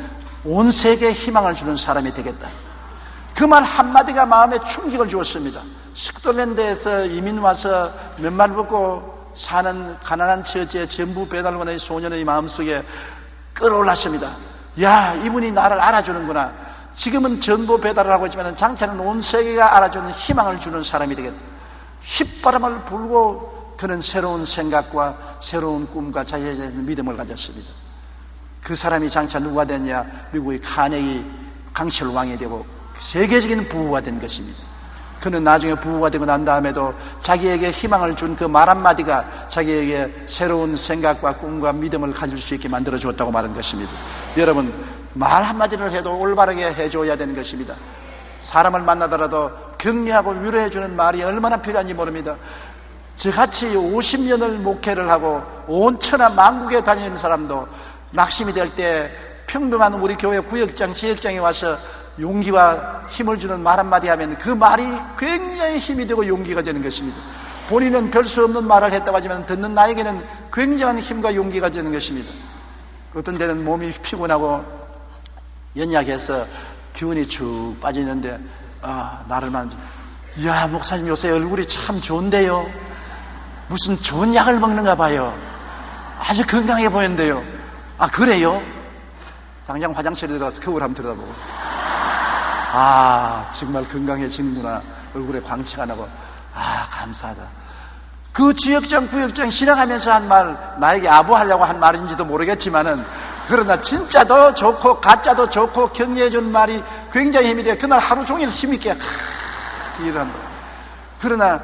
온 세계에 희망을 주는 사람이 되겠다. 그 말 한마디가 마음에 충격을 주었습니다. 스코틀랜드에서 이민 와서 맨발 벗고 사는 가난한 처지의 전부 배달원의 소년의 마음속에 끌어올랐습니다. 야, 이분이 나를 알아주는구나. 지금은 전부 배달을 하고 있지만 장차는 온 세계가 알아주는 희망을 주는 사람이 되겠다. 휘바람을 불고 그는 새로운 생각과 새로운 꿈과 자기에 대한 믿음을 가졌습니다. 그 사람이 장차 누가 됐냐? 미국의 카네기 강철 왕이 되고 세계적인 부부가 된 것입니다. 그는 나중에 부부가 되고 난 다음에도 자기에게 희망을 준 그 말 한마디가 자기에게 새로운 생각과 꿈과 믿음을 가질 수 있게 만들어 주었다고 말한 것입니다. 여러분, 말 한마디를 해도 올바르게 해줘야 되는 것입니다. 사람을 만나더라도 격려하고 위로해 주는 말이 얼마나 필요한지 모릅니다. 저같이 50년을 목회를 하고 온 천하 만국에 다니는 사람도 낙심이 될 때 평범한 우리 교회 구역장, 지역장에 와서 용기와 힘을 주는 말 한마디 하면 그 말이 굉장히 힘이 되고 용기가 되는 것입니다. 본인은 별 수 없는 말을 했다고 하지만 듣는 나에게는 굉장한 힘과 용기가 되는 것입니다. 어떤 때는 몸이 피곤하고 연약해서 기운이 쭉 빠지는데 나를 만져, 야, 목사님 요새 얼굴이 참 좋은데요. 무슨 좋은 약을 먹는가 봐요. 아주 건강해 보이는데요. 그래요? 당장 화장실에 들어가서 거울 한번 들여다보고 정말 건강해지는구나. 얼굴에 광채가 나고 아, 감사하다. 그 지역장, 구역장 지나가면서 한 말, 나에게 아부하려고 한 말인지도 모르겠지만은, 그러나 진짜도 좋고, 가짜도 좋고, 격려해준 말이 굉장히 힘이 돼. 그날 하루 종일 힘있게, 이런. 그러나,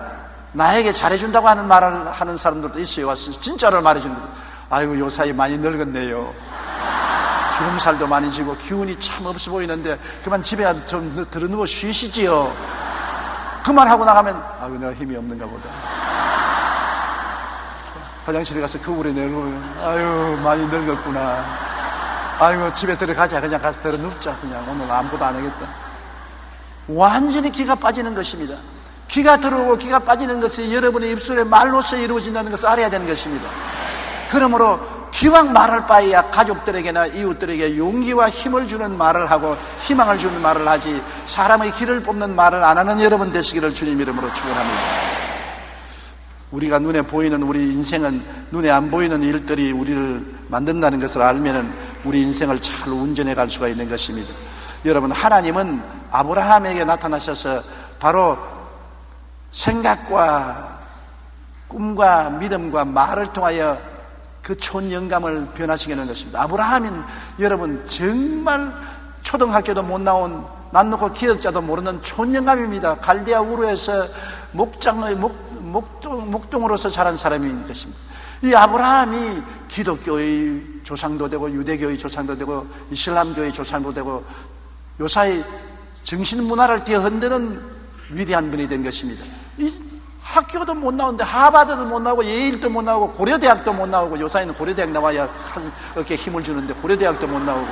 나에게 잘해준다고 하는 말을 하는 사람들도 있어요. 와서 진짜로 말해주는 거예요. 아이고, 요 사이 많이 늙었네요. 주름살도 많이 지고, 기운이 참 없어 보이는데, 그만 집에 좀 들어누워 쉬시지요. 그 말 하고 나가면, 아이고, 내가 힘이 없는가 보다. 화장실에 가서 거울에 내놓으면, 아유, 많이 늙었구나. 아이고, 집에 들어가자. 그냥 가서 들어 눕자. 그냥 오늘 아무것도 안 하겠다. 완전히 기가 빠지는 것입니다. 기가 들어오고 기가 빠지는 것이 여러분의 입술에 말로서 이루어진다는 것을 알아야 되는 것입니다. 그러므로 기왕 말할 바에야 가족들에게나 이웃들에게 용기와 힘을 주는 말을 하고 희망을 주는 말을 하지, 사람의 길을 뽑는 말을 안 하는 여러분 되시기를 주님 이름으로 축원합니다. 우리가 눈에 보이는 우리 인생은 눈에 안 보이는 일들이 우리를 만든다는 것을 알면은 우리 인생을 잘 운전해 갈 수가 있는 것입니다. 여러분, 하나님은 아브라함에게 나타나셔서 바로 생각과 꿈과 믿음과 말을 통하여 그 촌영감을 변화시키는 것입니다. 아브라함은 여러분 정말 초등학교도 못 나온 난 놓고 기억자도 모르는 촌영감입니다. 갈대아 우르에서 목동으로서 자란 사람인 것입니다. 이 아브라함이 기독교의 조상도 되고 유대교의 조상도 되고 이슬람교의 조상도 되고 요사이 정신문화를 뒤흔드는 위대한 분이 된 것입니다. 이 학교도 못 나오는데 하버드도 못 나오고 예일도 못 나오고 고려대학도 못 나오고, 요사이는 고려대학 나와야 어깨에 힘을 주는데 고려대학도 못 나오고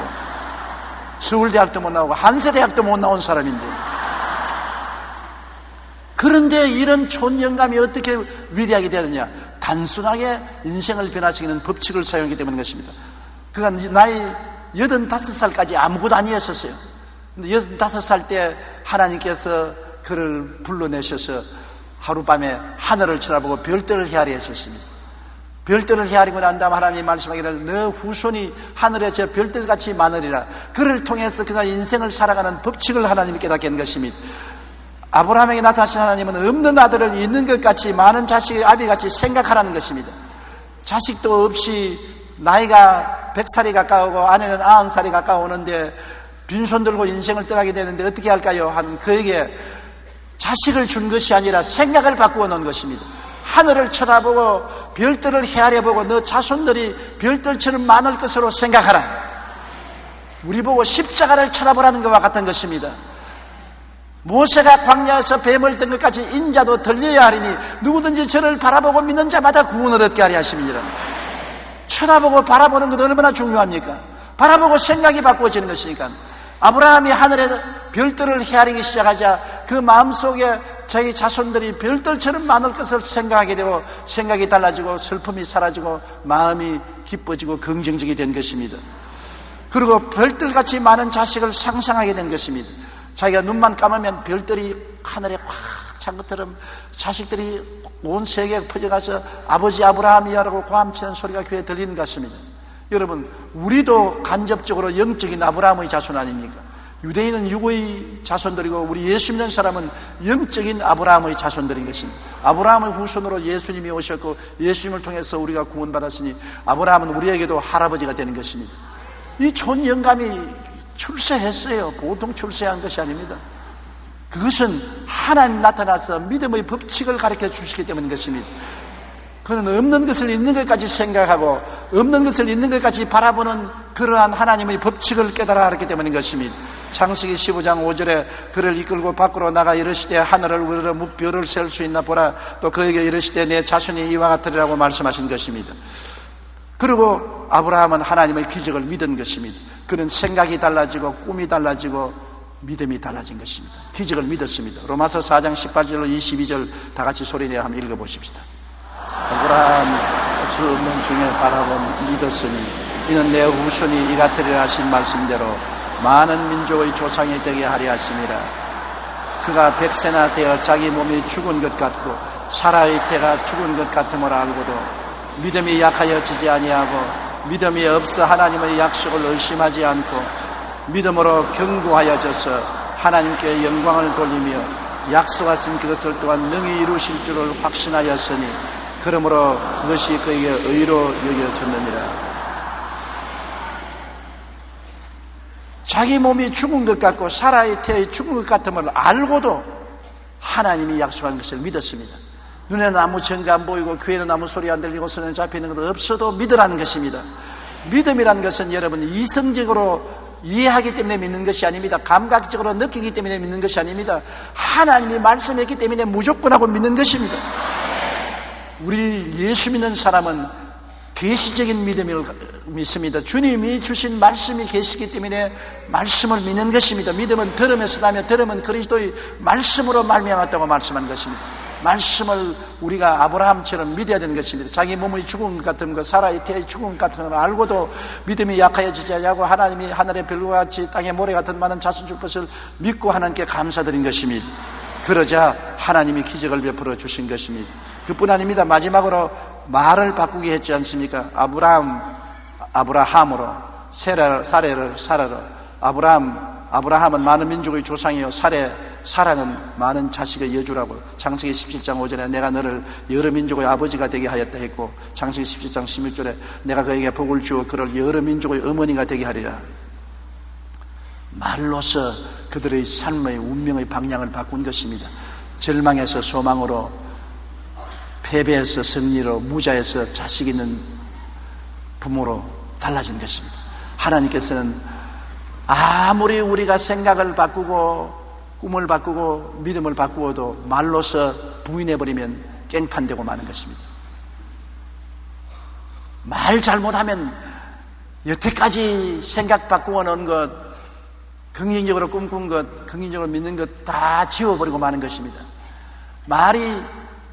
서울대학도 못 나오고 한세대학도 못 나온 사람인데, 그런데 이런 촌영감이 어떻게 위대하게 되느냐? 단순하게 인생을 변화시키는 법칙을 사용하기 때문인 것입니다. 그가 나이 85살까지 아무것도 아니었었어요. 근데 65살 때 하나님께서 그를 불러내셔서 하룻밤에 하늘을 쳐다보고 별들을 헤아려 하셨습니다. 별들을 헤아리고 난 다음 하나님 말씀하기를 너 후손이 하늘에 저 별들같이 많으리라. 그를 통해서 그가 인생을 살아가는 법칙을 하나님이 깨닫게 한 것입니다. 아브라함에게 나타나신 하나님은 없는 아들을 있는 것 같이 많은 자식의 아비같이 생각하라는 것입니다. 자식도 없이 나이가 100살이 가까우고 아내는 90살이 가까우는데 빈손 들고 인생을 떠나게 되는데 어떻게 할까요? 하는 그에게 자식을 준 것이 아니라 생각을 바꾸어 놓은 것입니다. 하늘을 쳐다보고 별들을 헤아려보고 너 자손들이 별들처럼 많을 것으로 생각하라. 우리 보고 십자가를 쳐다보라는 것과 같은 것입니다. 모세가 광야에서 뱀을 든 것까지 인자도 들려야 하리니 누구든지 저를 바라보고 믿는 자마다 구원을 얻게 하리 하십니다. 쳐다보고 바라보는 것 얼마나 중요합니까? 바라보고 생각이 바꾸어지는 것이니까. 아브라함이 하늘에 별들을 헤아리기 시작하자 그 마음속에 자기 자손들이 별들처럼 많을 것을 생각하게 되고 생각이 달라지고 슬픔이 사라지고 마음이 기뻐지고 긍정적이 된 것입니다. 그리고 별들같이 많은 자식을 상상하게 된 것입니다. 자기가 눈만 감으면 별들이 하늘에 확 찬 것처럼 자식들이 온 세계에 퍼져가서 아버지 아브라함이야라고 고함치는 소리가 귀에 들리는 것 같습니다. 여러분, 우리도 간접적으로 영적인 아브라함의 자손 아닙니까? 유대인은 육의 자손들이고 우리 예수 믿는 사람은 영적인 아브라함의 자손들인 것입니다. 아브라함의 후손으로 예수님이 오셨고 예수님을 통해서 우리가 구원받았으니 아브라함은 우리에게도 할아버지가 되는 것입니다. 이 촌영감이 출세했어요. 보통 출세한 것이 아닙니다. 그것은 하나님 나타나서 믿음의 법칙을 가르쳐 주시기 때문인 것입니다. 그는 없는 것을 있는 것까지 생각하고 없는 것을 있는 것까지 바라보는 그러한 하나님의 법칙을 깨달아 알았기 때문인 것입니다. 창세기 15장 5절에 그를 이끌고 밖으로 나가 이르시되 하늘을 우러러 별을 셀 수 있나 보라. 또 그에게 이르시되 내 자손이 이와 같으리라고 말씀하신 것입니다. 그리고 아브라함은 하나님의 기적을 믿은 것입니다. 그는 생각이 달라지고 꿈이 달라지고 믿음이 달라진 것입니다. 기적을 믿었습니다. 로마서 4장 18절로 22절 다 같이 소리내어 한번 읽어보십시다. 아브라함이 주 없는 중에 바라본 믿었으니 이는 내 후손이 이 같으리라 하신 말씀대로 많은 민족의 조상이 되게 하려 하심이라. 그가 100세나 되어 자기 몸이 죽은 것 같고 사라의 태가 죽은 것 같음을 알고도 믿음이 약하여지지 아니하고 믿음이 없어 하나님의 약속을 의심하지 않고 믿음으로 견고하여져서 하나님께 영광을 돌리며 약속하신 그것을 또한 능히 이루실 줄을 확신하였으니 그러므로 그것이 그에게 의로 여겨졌느니라. 자기 몸이 죽은 것 같고 사라의 태에 죽은 것 같음을 알고도 하나님이 약속한 것을 믿었습니다. 눈에는 아무 증거 안 보이고 귀에는 아무 소리 안 들리고 손에 잡히는 것 없어도 믿으라는 것입니다. 믿음이라는 것은 여러분 이성적으로 이해하기 때문에 믿는 것이 아닙니다. 감각적으로 느끼기 때문에 믿는 것이 아닙니다. 하나님이 말씀했기 때문에 무조건 하고 믿는 것입니다. 우리 예수 믿는 사람은 계시적인 믿음을 믿습니다. 주님이 주신 말씀이 계시기 때문에 말씀을 믿는 것입니다. 믿음은 들음에서 나며 들음은 그리스도의 말씀으로 말미암았다고 말씀한 것입니다. 말씀을 우리가 아브라함처럼 믿어야 되는 것입니다. 자기 몸의 죽은 것 같은 것, 사라의 태의 죽은 것 같은 걸 알고도 믿음이 약하여지지 않고 하나님이 하늘의 별과 같이 땅의 모래 같은 많은 자손 줄 것을 믿고 하나님께 감사드린 것입니다. 그러자 하나님이 기적을 베풀어 주신 것입니다. 그뿐 아닙니다. 마지막으로 말을 바꾸게 했지 않습니까? 아브라함으로 사레를 사라로. 아브라함은 많은 민족의 조상이요 사라는 많은 자식의 여주라고. 창세기 17장 5절에 내가 너를 여러 민족의 아버지가 되게 하였다 했고, 창세기 17장 16절에 내가 그에게 복을 주어 그를 여러 민족의 어머니가 되게 하리라. 말로서 그들의 삶의 운명의 방향을 바꾼 것입니다. 절망에서 소망으로, 패배에서 승리로, 무자에서 자식 있는 부모로 달라진 것입니다. 하나님께서는 아무리 우리가 생각을 바꾸고 꿈을 바꾸고 믿음을 바꾸어도 말로서 부인해버리면 깽판되고 마는 것입니다. 말 잘못하면 여태까지 생각 바꾸어 놓은 것, 긍정적으로 꿈꾼 것, 긍정적으로 믿는 것 다 지워버리고 마는 것입니다. 말이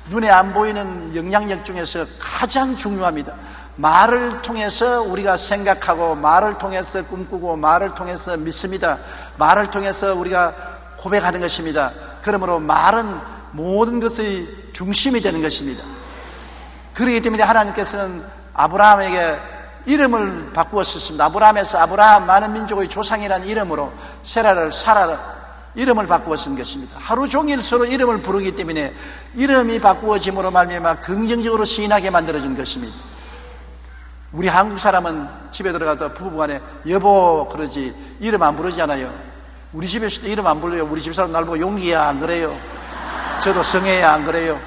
눈에 안 보이는 영향력 중에서 가장 중요합니다. 말을 통해서 우리가 생각하고, 말을 통해서 꿈꾸고, 말을 통해서 믿습니다. 말을 통해서 우리가 고백하는 것입니다. 그러므로 말은 모든 것의 중심이 되는 것입니다. 그렇기 때문에 하나님께서는 아브라함에게 이름을 바꾸어 썼습니다. 아브라함에서 아브라함, 많은 민족의 조상이라는 이름으로 세라를 사라 이름을 바꾸어 쓴 것입니다. 하루 종일 서로 이름을 부르기 때문에 이름이 바꾸어짐으로 말미암아 긍정적으로 시인하게 만들어진 것입니다. 우리 한국 사람은 집에 들어가도 부부간에 여보 그러지 이름 안 부르잖아요. 우리 집에서도 이름 안 불러요. 우리 집사람 날 보고 용기야 안 그래요. 저도 성혜야 안 그래요.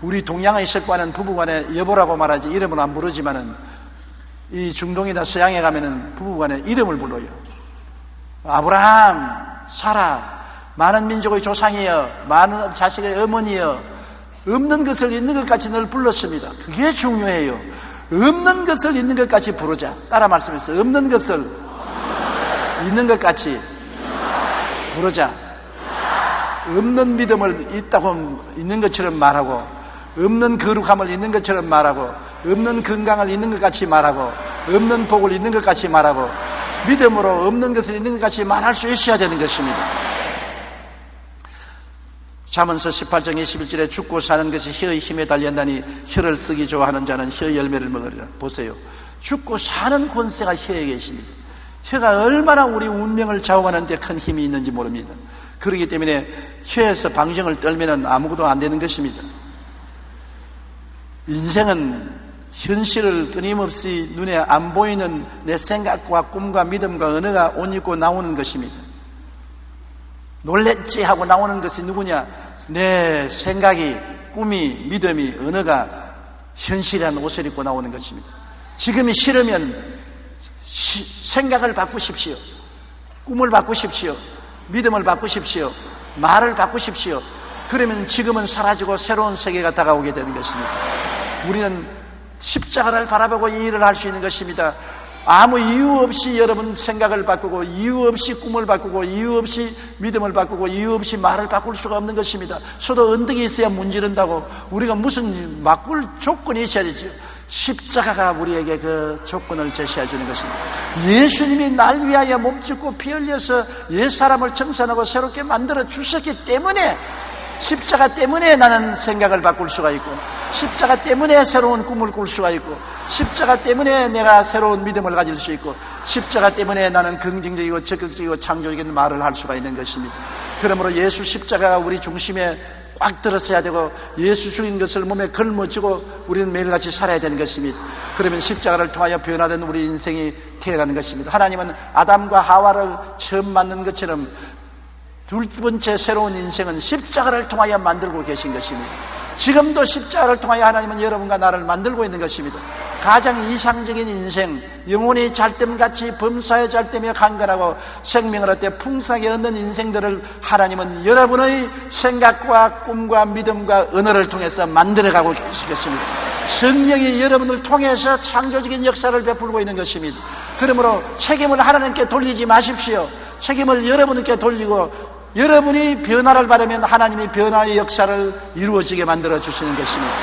우리 동양의 습관은 부부간에 여보라고 말하지 이름은 안 부르지만은 이 중동이나 서양에 가면은 부부간에 이름을 불러요. 아브라함, 사라, 많은 민족의 조상이여, 많은 자식의 어머니여, 없는 것을 있는 것 같이 늘 불렀습니다. 그게 중요해요. 없는 것을 있는 것 같이 부르자. 따라 말씀했어요. 없는 것을 있는 것 같이 부르자. 없는 믿음을 있는 것처럼 말하고, 없는 거룩함을 있는 것처럼 말하고, 없는 건강을 있는 것 같이 말하고, 없는 복을 있는 것 같이 말하고, 믿음으로 없는 것을 있는 것 같이 말할 수 있어야 되는 것입니다. 잠언서 18장 21절에 죽고 사는 것이 혀의 힘에 달렸나니 혀를 쓰기 좋아하는 자는 혀의 열매를 먹으리라. 보세요. 죽고 사는 권세가 혀에 계십니다. 혀가 얼마나 우리 운명을 좌우하는 데 큰 힘이 있는지 모릅니다. 그렇기 때문에 혀에서 방정을 떨면 아무것도 안 되는 것입니다. 인생은 현실을 끊임없이 눈에 안 보이는 내 생각과 꿈과 믿음과 언어가 옷 입고 나오는 것입니다. 놀랬지 하고 나오는 것이 누구냐? 내 생각이, 꿈이, 믿음이, 언어가 현실이라는 옷을 입고 나오는 것입니다. 지금이 싫으면 생각을 바꾸십시오. 꿈을 바꾸십시오. 믿음을 바꾸십시오. 말을 바꾸십시오. 그러면 지금은 사라지고 새로운 세계가 다가오게 되는 것입니다. 우리는 십자가를 바라보고 이 일을 할 수 있는 것입니다. 아무 이유 없이 여러분 생각을 바꾸고, 이유 없이 꿈을 바꾸고, 이유 없이 믿음을 바꾸고, 이유 없이 말을 바꿀 수가 없는 것입니다. 서도 언덕이 있어야 문지른다고. 우리가 무슨 바꿀 조건이 있어야 되죠. 십자가가 우리에게 그 조건을 제시해 주는 것입니다. 예수님이 날 위하여 몸짓고 피 흘려서 옛사람을 청산하고 새롭게 만들어 주셨기 때문에, 십자가 때문에 나는 생각을 바꿀 수가 있고, 십자가 때문에 새로운 꿈을 꿀 수가 있고, 십자가 때문에 내가 새로운 믿음을 가질 수 있고, 십자가 때문에 나는 긍정적이고 적극적이고 창조적인 말을 할 수가 있는 것입니다. 그러므로 예수 십자가가 우리 중심에 꽉 들었어야 되고 예수 죽인 것을 몸에 걸머쥐고 우리는 매일같이 살아야 되는 것입니다. 그러면 십자가를 통하여 변화된 우리 인생이 태어나는 것입니다. 하나님은 아담과 하와를 처음 만든 것처럼 두 번째 새로운 인생은 십자가를 통하여 만들고 계신 것입니다. 지금도 십자가를 통하여 하나님은 여러분과 나를 만들고 있는 것입니다. 가장 이상적인 인생, 영혼이 잘됨같이 범사에 잘되며 강건하고 생명을 얻되 풍성하게 얻는 인생들을 하나님은 여러분의 생각과 꿈과 믿음과 언어를 통해서 만들어가고 계신 것입니다. 성령이 여러분을 통해서 창조적인 역사를 베풀고 있는 것입니다. 그러므로 책임을 하나님께 돌리지 마십시오. 책임을 여러분께 돌리고 여러분이 변화를 받으면 하나님이 변화의 역사를 이루어지게 만들어 주시는 것입니다.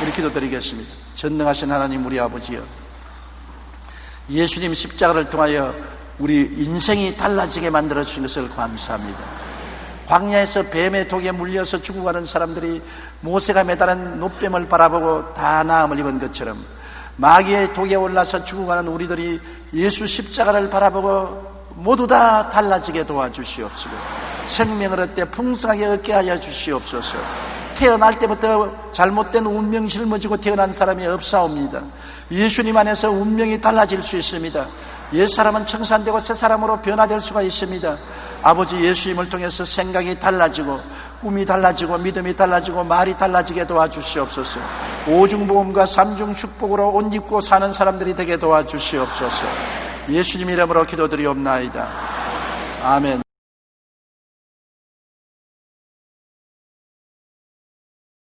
우리 기도드리겠습니다. 전능하신 하나님 우리 아버지여, 예수님 십자가를 통하여 우리 인생이 달라지게 만들어 주신 것을 감사합니다. 광야에서 뱀의 독에 물려서 죽어가는 사람들이 모세가 매달은 노뱀을 바라보고 다 나음을 입은 것처럼 마귀의 독에 올라서 죽어가는 우리들이 예수 십자가를 바라보고 모두 다 달라지게 도와주시옵시고 생명을 얻되 풍성하게 얻게 하여 주시옵소서. 태어날 때부터 잘못된 운명 짊어지고 태어난 사람이 없사옵니다. 예수님 안에서 운명이 달라질 수 있습니다. 옛사람은 청산되고 새사람으로 변화될 수가 있습니다. 아버지, 예수님을 통해서 생각이 달라지고 꿈이 달라지고 믿음이 달라지고 말이 달라지게 도와주시옵소서. 오중보험과 삼중축복으로 옷 입고 사는 사람들이 되게 도와주시옵소서. 예수님 이름으로 기도드리옵나이다. 아멘.